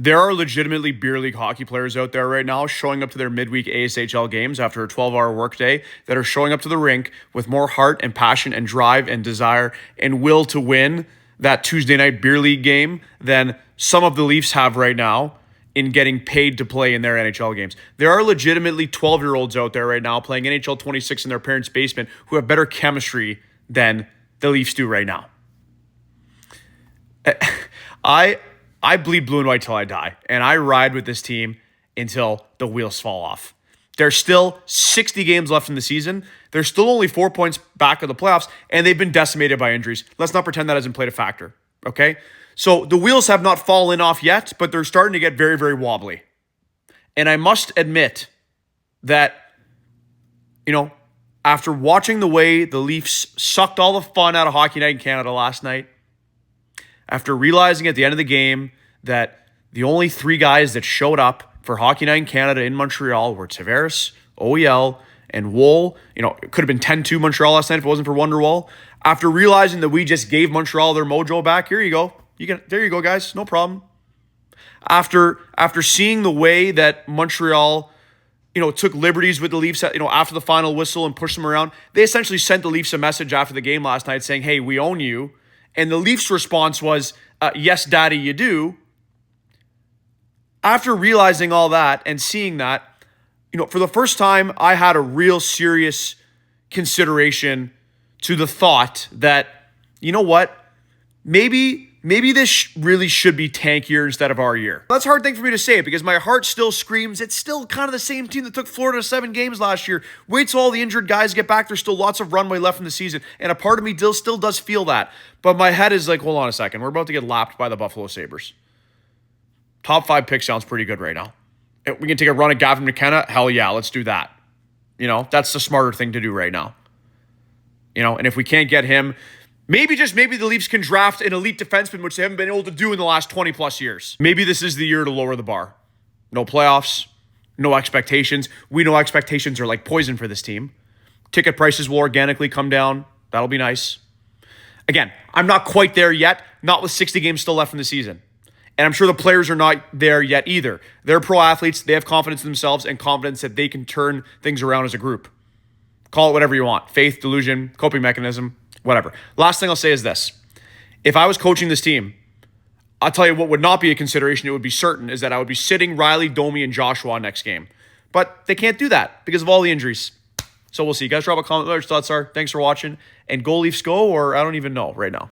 There are legitimately beer league hockey players out there right now showing up to their midweek ASHL games after a 12-hour workday that are showing up to the rink with more heart and passion and drive and desire and will to win that Tuesday night beer league game than some of the Leafs have right now in getting paid to play in their NHL games. There are legitimately 12-year-olds out there right now playing NHL 26 in their parents' basement who have better chemistry than the Leafs do right now. I bleed blue and white till I die, and I ride with this team until the wheels fall off. There's still 60 games left in the season. They're still only 4 points back of the playoffs, and they've been decimated by injuries. Let's not pretend that hasn't played a factor, okay? So the wheels have not fallen off yet, but they're starting to get very, very wobbly. And I must admit that, after watching the way the Leafs sucked all the fun out of Hockey Night in Canada last night, after realizing at the end of the game that the only three guys that showed up for Hockey Night in Canada in Montreal were Tavares, OEL, and Woll. It could have been 10-2 Montreal last night if it wasn't for Wonderwall. After realizing that we just gave Montreal their mojo back, here you go. There you go, guys. No problem. After seeing the way that Montreal, took liberties with the Leafs, after the final whistle and pushed them around, they essentially sent the Leafs a message after the game last night saying, hey, we own you. And the Leafs' response was, yes, daddy, you do. After realizing all that and seeing that, for the first time, I had a real serious consideration to the thought that, you know what, maybe this really should be tank year instead of our year. That's a hard thing for me to say because my heart still screams it's still kind of the same team that took Florida to 7 games last year. Wait till all the injured guys get back. There's still lots of runway left in the season. And a part of me still does feel that. But my head is like, hold on a second. We're about to get lapped by the Buffalo Sabres. Top 5 pick sounds pretty good right now. We can take a run at Gavin McKenna. Hell yeah, let's do that. That's the smarter thing to do right now. And if we can't get him, maybe the Leafs can draft an elite defenseman, which they haven't been able to do in the last 20 plus years. Maybe this is the year to lower the bar. No playoffs, no expectations. We know expectations are like poison for this team. Ticket prices will organically come down. That'll be nice. Again, I'm not quite there yet, not with 60 games still left in the season. And I'm sure the players are not there yet either. They're pro athletes. They have confidence in themselves and confidence that they can turn things around as a group. Call it whatever you want. Faith, delusion, coping mechanism, whatever. Last thing I'll say is this. If I was coaching this team, I'll tell you what would not be a consideration, it would be certain, is that I would be sitting Riley, Domi, and Joshua next game. But they can't do that because of all the injuries. So we'll see. You guys drop a comment what your thoughts are. Thanks for watching. And go Leafs go, or I don't even know right now.